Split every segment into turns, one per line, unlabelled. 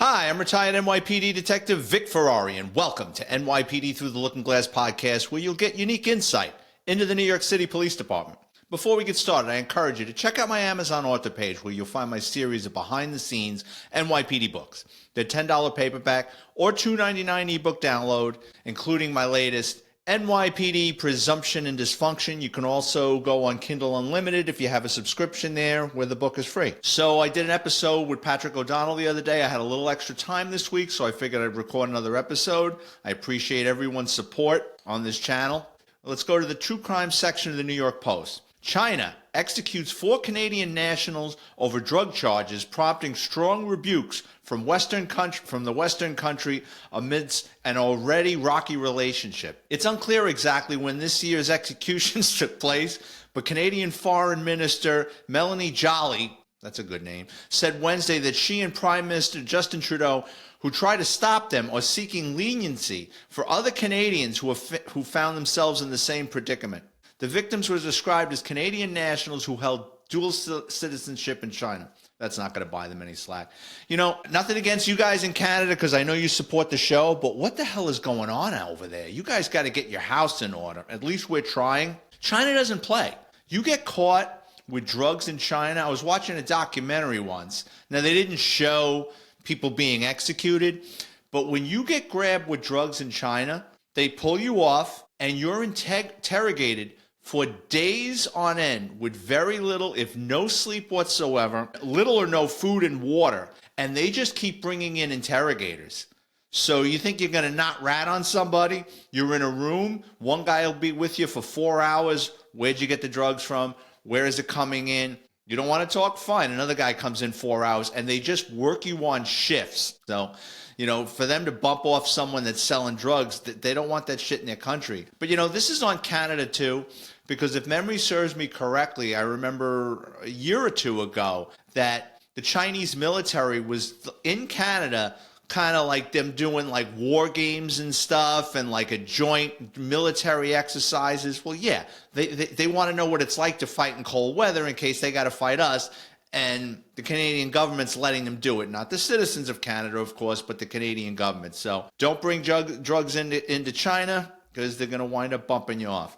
Hi, I'm retired NYPD Detective Vic Ferrari, and welcome to NYPD Through the Looking Glass podcast, where you'll get unique insight into the New York City Police Department. Before we get started, I encourage you to check out my Amazon author page, where you'll find my series of behind-the-scenes NYPD books. They're $10 paperback or $2.99 ebook download, including my latest NYPD Presumption and Dysfunction. You can also go on Kindle Unlimited if you have a subscription there, where the book is free. So I did an episode with Patrick O'Donnell the other day. I had a little extra time this week, so I figured I'd record another episode. I appreciate everyone's support on this channel. Let's go to the true crime section of the New York Post. China executes 4 Canadian nationals over drug charges, prompting strong rebukes from the Western country amidst an already rocky relationship. It's unclear exactly when this year's executions took place, but Canadian Foreign Minister Melanie Joly, that's a good name, said Wednesday that she and Prime Minister Justin Trudeau, who tried to stop them, are seeking leniency for other Canadians who found themselves in the same predicament. The victims were described as Canadian nationals who held dual citizenship in China. That's not going to buy them any slack. You know, nothing against you guys in Canada, because I know you support the show, but what the hell is going on over there? You guys got to get your house in order. At least we're trying. China doesn't play. You get caught with drugs in China. I was watching a documentary once. Now, they didn't show people being executed, but when you get grabbed with drugs in China, they pull you off and you're interrogated for days on end with very little, if no sleep whatsoever, little or no food and water, and they just keep bringing in interrogators. So you think you're going to not rat on somebody? You're in a room, one guy will be with you for 4 hours. Where'd you get the drugs from? Where is it coming in? You don't want to talk? Fine. Another guy comes in 4 hours, and they just work you on shifts. So, you know, for them to bump off someone that's selling drugs, they don't want that shit in their country. But, you know, this is on Canada too, because if memory serves me correctly, I remember a year or two ago that the Chinese military was in Canada, kind of like them doing like war games and stuff and like a joint military exercises. Well, yeah, they want to know what it's like to fight in cold weather in case they got to fight us. And the Canadian government's letting them do it. Not the citizens of Canada, of course, but the Canadian government. So don't bring drugs into China, because they're going to wind up bumping you off.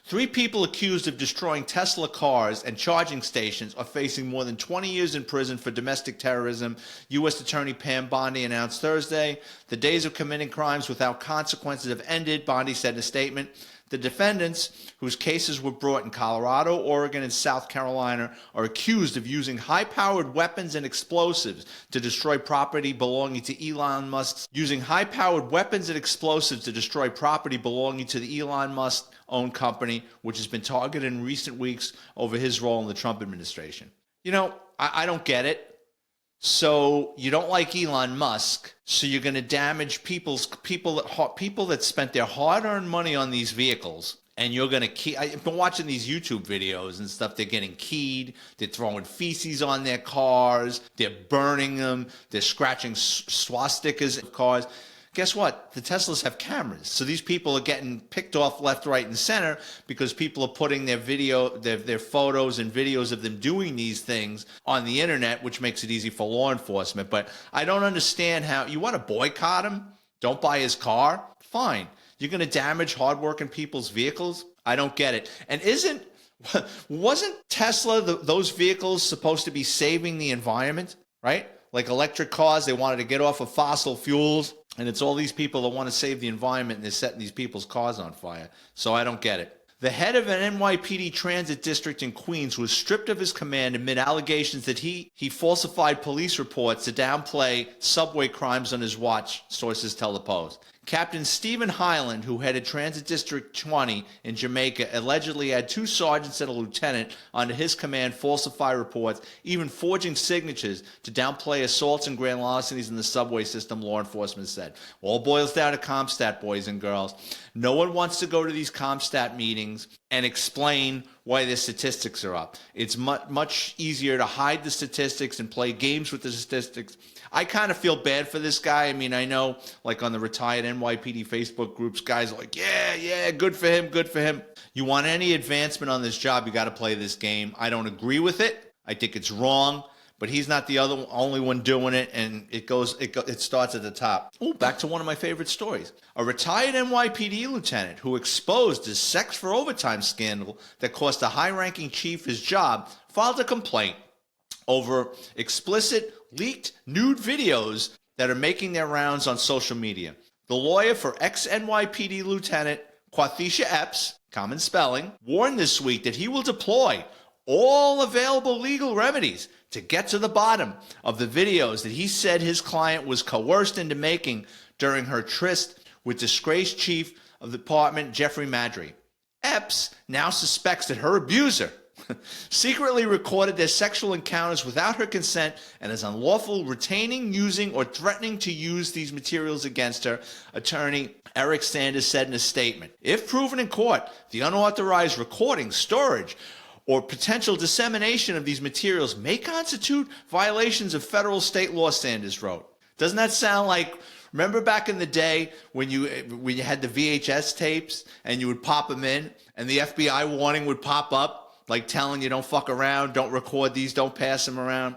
3 people accused of destroying Tesla cars and charging stations are facing more than 20 years in prison for domestic terrorism, U.S. Attorney Pam Bondi announced Thursday. The days of committing crimes without consequences have ended, Bondi said in a statement. The defendants, whose cases were brought in Colorado, Oregon, and South Carolina, are accused of using high-powered weapons and explosives to destroy property belonging to Elon Musk's the Elon Musk-owned company, which has been targeted in recent weeks over his role in the Trump administration. You know, I don't get it. So you don't like Elon Musk, so you're going to damage people that spent their hard-earned money on these vehicles, and you're going to key. I've been watching these YouTube videos and stuff. They're getting keyed. They're throwing feces on their cars. They're burning them. They're scratching swastikas of cars. Guess what? The Teslas have cameras. So these people are getting picked off left, right, and center because people are putting their photos and videos of them doing these things on the internet, which makes it easy for law enforcement. But I don't understand how you want to boycott him. Don't buy his car. Fine. You're going to damage hardworking people's vehicles. I don't get it. And wasn't Tesla, those vehicles, supposed to be saving the environment, right? Like electric cars, they wanted to get off of fossil fuels. And it's all these people that want to save the environment, and they're setting these people's cars on fire. So I don't get it. The head of an NYPD transit district in Queens was stripped of his command amid allegations that he falsified police reports to downplay subway crimes on his watch, sources tell the Post. Captain Stephen Highland, who headed Transit District 20 in Jamaica, allegedly had 2 sergeants and a lieutenant under his command falsify reports, even forging signatures to downplay assaults and grand larcenies in the subway system, law enforcement said. All boils down to CompStat, boys and girls. No one wants to go to these CompStat meetings and explain why their statistics are up. It's much easier to hide the statistics and play games with the statistics. I kind of feel bad for this guy. I mean, I know, like on the retired NYPD Facebook groups, guys are like, yeah, good for him, good for him. You want any advancement on this job, you got to play this game. I don't agree with it. I think it's wrong. but he's not the only one doing it, and it starts at the top. Oh, back to one of my favorite stories. A retired NYPD lieutenant who exposed his sex for overtime scandal that cost a high-ranking chief his job filed a complaint over explicit, leaked, nude videos that are making their rounds on social media. The lawyer for ex-NYPD Lieutenant Quathisha Epps, common spelling, warned this week that he will deploy all available legal remedies to get to the bottom of the videos that he said his client was coerced into making during her tryst with disgraced chief of the department, Jeffrey Madry. Epps now suspects that her abuser secretly recorded their sexual encounters without her consent and is unlawful retaining, using, or threatening to use these materials against her, attorney Eric Sanders said in a statement. If proven in court, the unauthorized recording, storage, or potential dissemination of these materials may constitute violations of federal state law, Sanders wrote. Doesn't that sound like, remember back in the day when you had the VHS tapes and you would pop them in and the FBI warning would pop up, like telling you don't fuck around, don't record these, don't pass them around?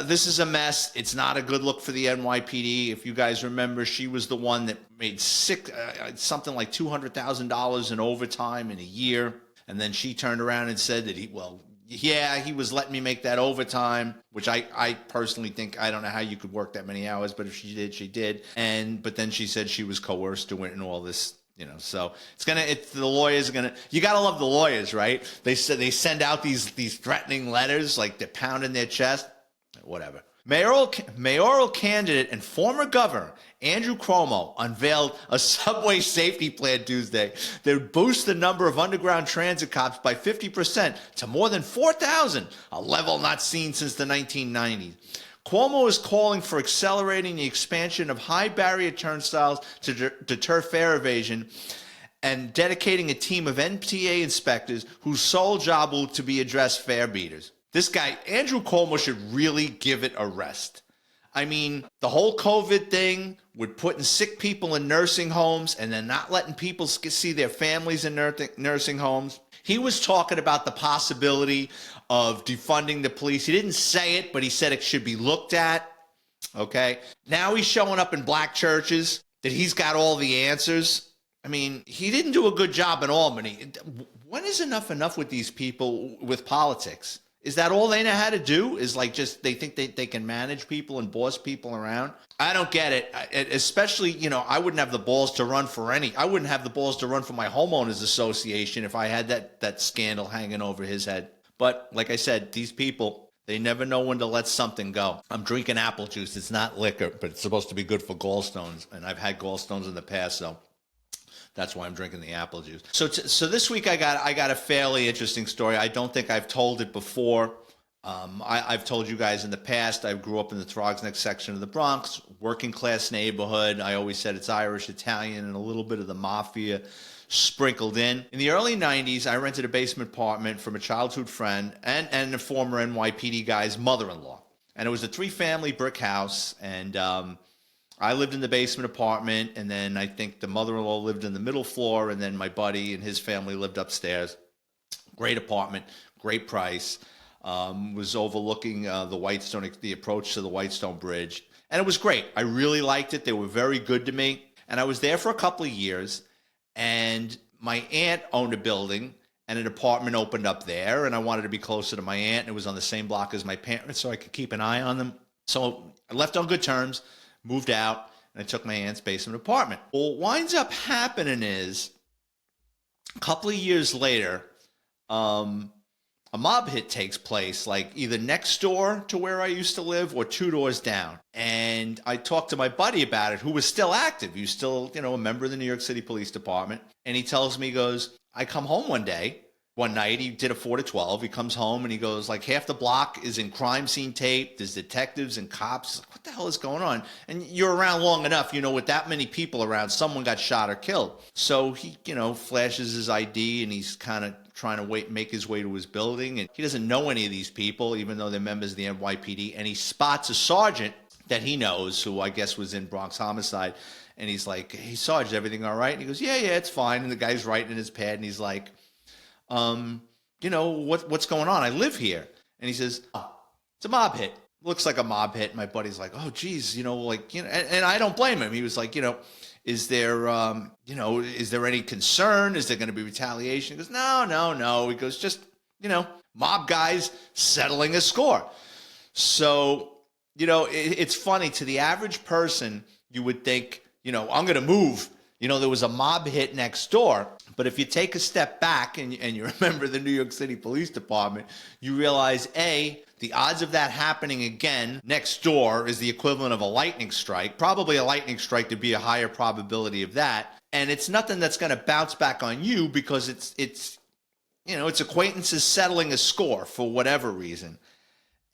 This is a mess. It's not a good look for the NYPD. If you guys remember, she was the one that made something like $200,000 in overtime in a year. And then she turned around and said that he was letting me make that overtime, which I personally think, I don't know how you could work that many hours, but if she did, she did. But then she said she was coerced to it and all this, so the lawyers are gonna, you gotta love the lawyers, right? They send out these threatening letters, like they're pounding their chest, whatever. Mayoral candidate and former governor Andrew Cuomo unveiled a subway safety plan Tuesday that would boost the number of underground transit cops by 50% to more than 4,000, a level not seen since the 1990s. Cuomo is calling for accelerating the expansion of high-barrier turnstiles to deter fare evasion and dedicating a team of MTA inspectors whose sole job will to be address fare beaters. This guy, Andrew Cuomo, should really give it a rest. I mean, the whole COVID thing with putting sick people in nursing homes and then not letting people see their families in nursing homes. He was talking about the possibility of defunding the police. He didn't say it, but he said it should be looked at. Okay. Now he's showing up in black churches that he's got all the answers. I mean, he didn't do a good job in Albany. When is enough with these people with politics? Is that all they know how to do? Is like just they think they can manage people and boss people around? I don't get it. Especially, I wouldn't have the balls to run for I wouldn't have the balls to run for my homeowners association if I had that scandal hanging over his head. But like I said, these people, they never know when to let something go. I'm drinking apple juice. It's not liquor, but it's supposed to be good for gallstones. And I've had gallstones in the past, so that's why I'm drinking the apple juice. So this week I got a fairly interesting story. I don't think I've told it before. I've told you guys in the past, I grew up in the Throgs Neck section of the Bronx, working class neighborhood. I always said it's Irish, Italian, and a little bit of the mafia sprinkled in. In the early 90s, I rented a basement apartment from a childhood friend and a former NYPD guy's mother-in-law. And it was a 3-family brick house, and I lived in the basement apartment, and then I think the mother-in-law lived in the middle floor, and then my buddy and his family lived upstairs. Great apartment, great price. Was overlooking the approach to the Whitestone Bridge. And it was great. I really liked it. They were very good to me. And I was there for a couple of years, and my aunt owned a building, and an apartment opened up there, and I wanted to be closer to my aunt. It was on the same block as my parents, so I could keep an eye on them. So I left on good terms, moved out, and I took my aunt's basement apartment. Well, what winds up happening is a couple of years later, a mob hit takes place, like either next door to where I used to live or 2 doors down. And I talked to my buddy about it, who was still active. He was still, a member of the New York City Police Department. And he tells me, he goes, I come home one night, he did a 4 to 12. He comes home and he goes, like, half the block is in crime scene tape. There's detectives and cops. Like, what the hell is going on? And you're around long enough, with that many people around, someone got shot or killed. So he, flashes his ID and he's kind of trying to make his way to his building. And he doesn't know any of these people, even though they're members of the NYPD. And he spots a sergeant that he knows, who I guess was in Bronx homicide. And he's like, hey, Sarge, everything all right? And he goes, yeah, it's fine. And the guy's writing in his pad and he's like, what's going on? I live here. And he says, It's a mob hit. Looks like a mob hit. My buddy's like, oh, geez, and I don't blame him. He was like, is there, is there any concern? Is there going to be retaliation? He goes, no, no, no. He goes, just, mob guys settling a score. So, it's funny. To the average person, you would think, I'm going to move. There was a mob hit next door. But if you take a step back and you remember the New York City Police Department, you realize, A, the odds of that happening again next door is the equivalent of a lightning strike. Probably a lightning strike to be a higher probability of that. And it's nothing that's going to bounce back on you because it's acquaintances settling a score for whatever reason.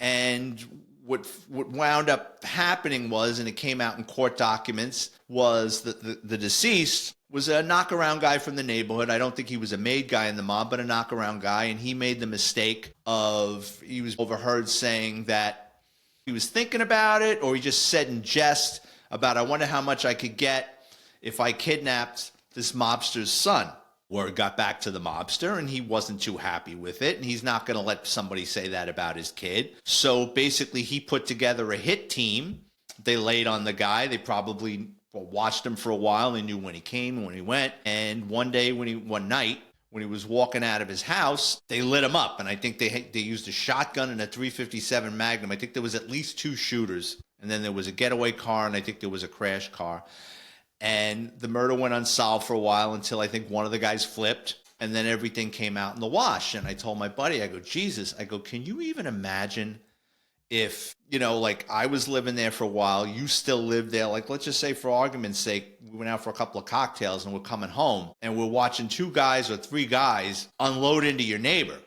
And what wound up happening was, and it came out in court documents, was that the deceased was a knockaround guy from the neighborhood. I don't think he was a made guy in the mob, but a knockaround guy. And he made the mistake he was overheard saying that he was thinking about it, or he just said in jest about, I wonder how much I could get if I kidnapped this mobster's son. Word got back to the mobster, and he wasn't too happy with it, and he's not going to let somebody say that about his kid. So basically, he put together a hit team. They laid on the guy. They probably watched him for a while. They knew when he came, when he went. And one night, when he was walking out of his house, they lit him up. And I think they used a shotgun and a .357 Magnum. I think there was at least 2 shooters. And then there was a getaway car, and I think there was a crash car. And the murder went unsolved for a while until I think one of the guys flipped. And then everything came out in the wash. And I told my buddy, I go, Jesus, can you even imagine if, I was living there for a while, you still live there, let's just say for argument's sake, we went out for a couple of cocktails and we're coming home and we're watching 2 guys or 3 guys unload into your neighbor.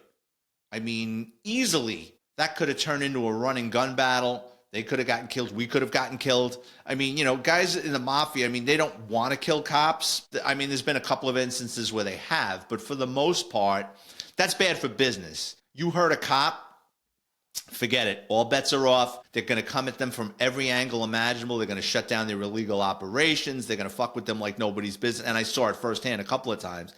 I mean, easily that could have turned into a running gun battle. They could have gotten killed. We could have gotten killed. I mean, guys in the mafia, they don't want to kill cops. There's been a couple of instances where they have, but for the most part, that's bad for business. You hurt a cop, forget it. All bets are off. They're going to come at them from every angle imaginable. They're going to shut down their illegal operations. They're going to fuck with them like nobody's business. And I saw it firsthand a couple of times.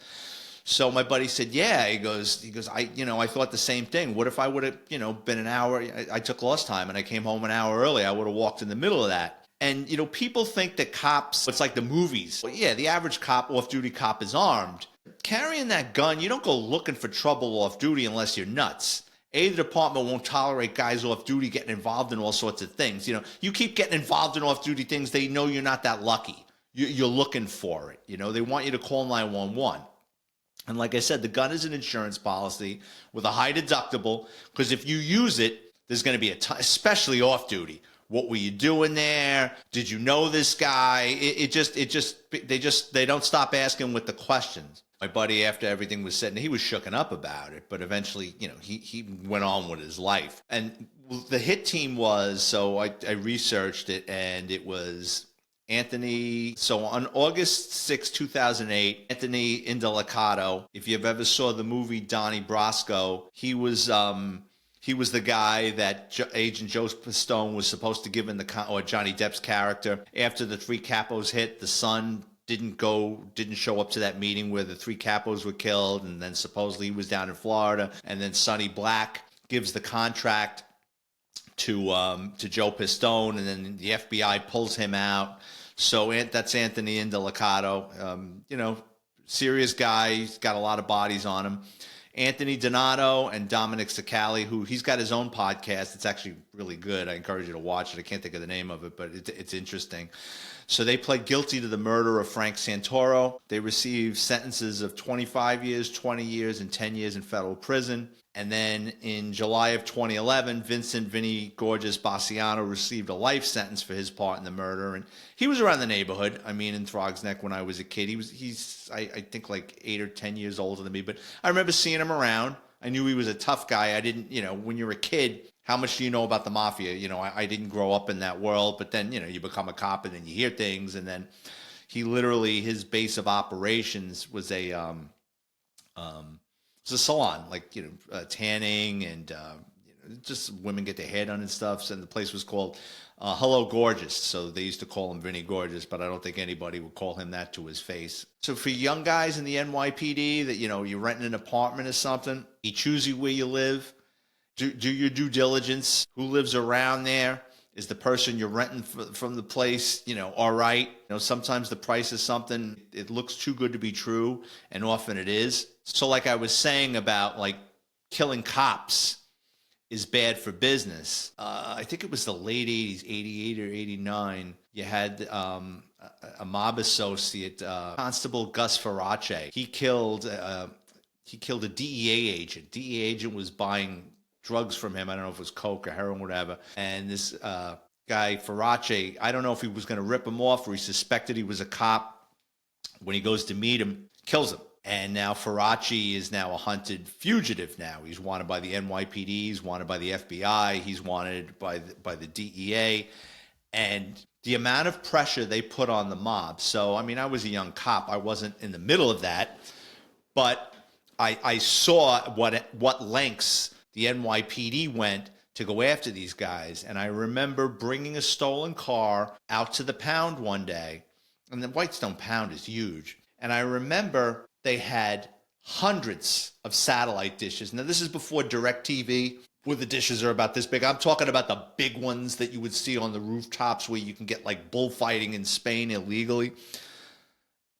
So my buddy said, yeah, he goes, I thought the same thing. What if I would have, been an hour, I took lost time and I came home an hour early. I would have walked in the middle of that. And, people think that cops, it's like the movies. Well, yeah, the average cop, off-duty cop is armed. Carrying that gun, you don't go looking for trouble off-duty unless you're nuts. The department won't tolerate guys off-duty getting involved in all sorts of things. You keep getting involved in off-duty things, they know you're not that lucky. You're looking for it. They want you to call 911. And like I said, the gun is an insurance policy with a high deductible, because if you use it, there's going to be especially off-duty. What were you doing there? Did you know this guy? They don't stop asking with the questions. My buddy, after everything was said, and he was shooken up about it, but eventually, he went on with his life. And the hit team so I researched it, and it was Anthony. So on August 6, 2008, Anthony Indelicato, if you've ever saw the movie Donnie Brasco, he was the guy that Agent Joe Pistone was supposed to give or Johnny Depp's character. After the 3 capos hit, the son didn't show up to that meeting where the 3 capos were killed, and then supposedly he was down in Florida, and then Sonny Black gives the contract to Joe Pistone, and then the FBI pulls him out. So that's Anthony Indelicato. Serious guy. He's got a lot of bodies on him. Anthony Donato and Dominic Sicali, he's got his own podcast. It's actually really good. I encourage you to watch it. I can't think of the name of it, but it's interesting. So they pled guilty to the murder of Frank Santoro. They received sentences of 25 years, 20 years, and 10 years in federal prison. And then in July of 2011, Vinny Gorgeous Bassiano received a life sentence for his part in the murder. And he was around the neighborhood. In Throgs Neck when I was a kid. He's I think like 8 or 10 years older than me. But I remember seeing him around. I knew he was a tough guy. I didn't, when you're a kid, how much do you know about the mafia? I didn't grow up in that world. But then, you become a cop and then you hear things. And then his base of operations was a salon, tanning and just women get their hair done and stuff. And the place was called Hello Gorgeous. So they used to call him Vinny Gorgeous, but I don't think anybody would call him that to his face. So for young guys in the NYPD that, you're renting an apartment or something, you choose where you live. do your due diligence. Who lives around there? Is the person you're renting from the place, all right? Sometimes the price of something, it looks too good to be true, and often it is. So like I was saying about like killing cops is bad for business. I think it was the late 80s, 88 or 89. You had a mob associate, Constable Gus Farace. He killed a DEA agent. DEA agent was buying drugs from him. I don't know if it was coke or heroin, whatever. And this guy, Farace, I don't know if he was going to rip him off or he suspected he was a cop. When he goes to meet him, kills him. And now Farace is now a hunted fugitive now. He's wanted by the NYPD. He's wanted by the FBI. He's wanted by the DEA. And the amount of pressure they put on the mob. So, I mean, I was a young cop. I wasn't in the middle of that. But I saw what lengths the NYPD went to go after these guys. And I remember bringing a stolen car out to the pound one day. And the Whitestone Pound is huge. And I remember they had hundreds of satellite dishes. Now, this is before DirecTV, where the dishes are about this big. I'm talking about the big ones that you would see on the rooftops where you can get like bullfighting in Spain illegally.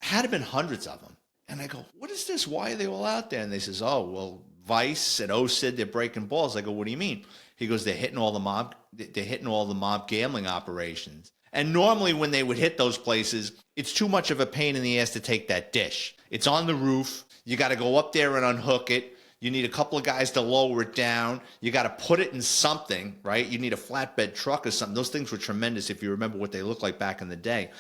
Had been hundreds of them. And I go, what is this? Why are they all out there? And they says, oh, well, Vice and OSID, they're breaking balls. I go, what do you mean? He goes, they're hitting all the mob gambling operations. And normally when they would hit those places, it's too much of a pain in the ass to take that dish. It's on the roof. You got to go up there and unhook it. You need a couple of guys to lower it down. You got to put it in something, right? You need a flatbed truck or something. Those things were tremendous if you remember what they looked like back in the day.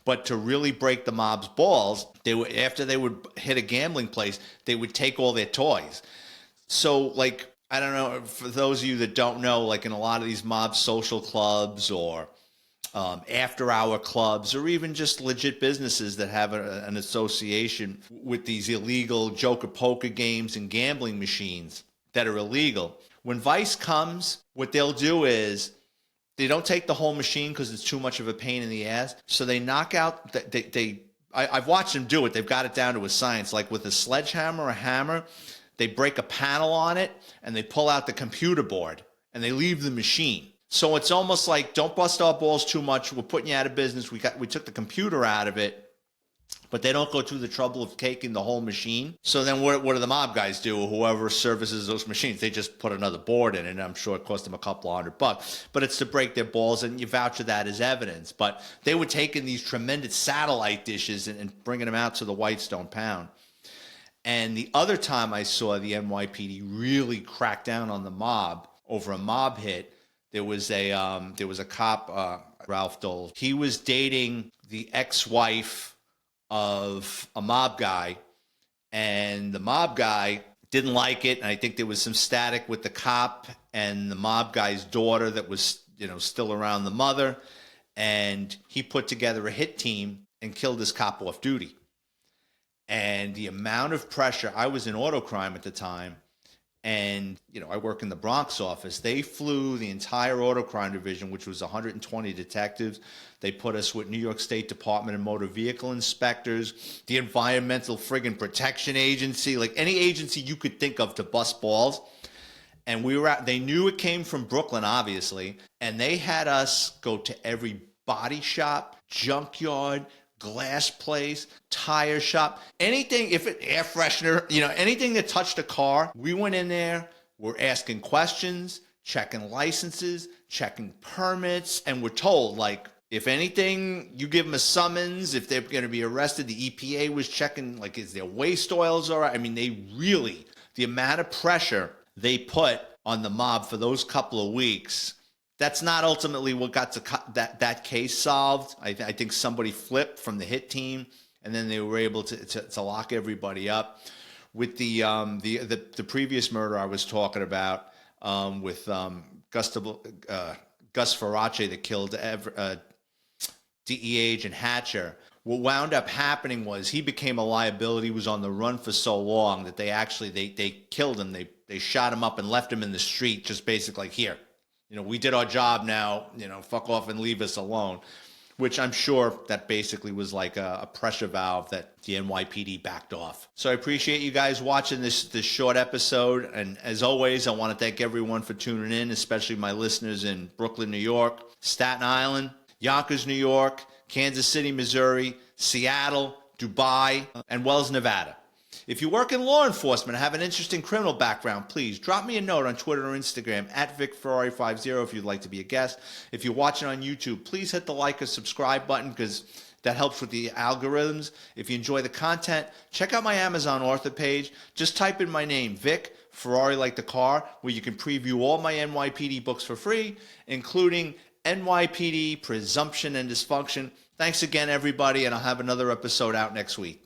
But to really break the mob's balls, after they would hit a gambling place, they would take all their toys. So, like, I don't know, for those of you that don't know, like in a lot of these mob social clubs or after-hour clubs, or even just legit businesses that have an association with these illegal joker poker games and gambling machines that are illegal. When Vice comes, what they'll do is they don't take the whole machine because it's too much of a pain in the ass. So they knock out, I've watched them do it. They've got it down to a science. Like with a sledgehammer or a hammer, they break a panel on it and they pull out the computer board and they leave the machine. So it's almost like, don't bust our balls too much. We're putting you out of business. We took the computer out of it, but they don't go through the trouble of taking the whole machine. So then what do the mob guys do, or whoever services those machines? They just put another board in it, and I'm sure it cost them a couple $100. But it's to break their balls, and you voucher that as evidence. But they were taking these tremendous satellite dishes and bringing them out to the Whitestone Pound. And the other time I saw the NYPD really crack down on the mob over a mob hit, there was a cop, Ralph Dole. He was dating the ex-wife of a mob guy, and the mob guy didn't like it. And I think there was some static with the cop and the mob guy's daughter that was, still around the mother. And he put together a hit team and killed this cop off duty. And the amount of pressure, I was in auto crime at the time. And, I work in the Bronx office. They flew the entire auto crime division, which was 120 detectives. They put us with New York State Department of Motor Vehicle inspectors, the Environmental Friggin' Protection Agency, like any agency you could think of to bust balls. And they knew it came from Brooklyn, obviously. And they had us go to every body shop, junkyard, glass place, tire shop, anything, air freshener, anything that touched a car. We went in there, we're asking questions, checking licenses, checking permits, and we're told, like, if anything, you give them a summons. If they're going to be arrested, the EPA was checking, like, is their waste oils all right? I mean, the amount of pressure they put on the mob for those couple of weeks, that's not ultimately what got that case solved. I think somebody flipped from the hit team, and then they were able to lock everybody up. With the previous murder I was talking about, with Gus Farace that killed DEA agent Hatcher. What wound up happening was he became a liability. He was on the run for so long that they killed him. They shot him up and left him in the street, just basically like, here. We did our job now, fuck off and leave us alone. which I'm sure that basically was like a pressure valve that the NYPD backed off. So I appreciate you guys watching this short episode. And as always, I want to thank everyone for tuning in, especially my listeners in Brooklyn, New York, Staten Island, Yonkers, New York, Kansas City, Missouri, Seattle, Dubai, and Wells, Nevada. If you work in law enforcement and have an interesting criminal background, please drop me a note on Twitter or Instagram at VicFerrari50 if you'd like to be a guest. If you're watching on YouTube, please hit the like or subscribe button because that helps with the algorithms. If you enjoy the content, check out my Amazon author page. Just type in my name, Vic, Ferrari like the car, where you can preview all my NYPD books for free, including NYPD, Presumption and Dysfunction. Thanks again, everybody, and I'll have another episode out next week.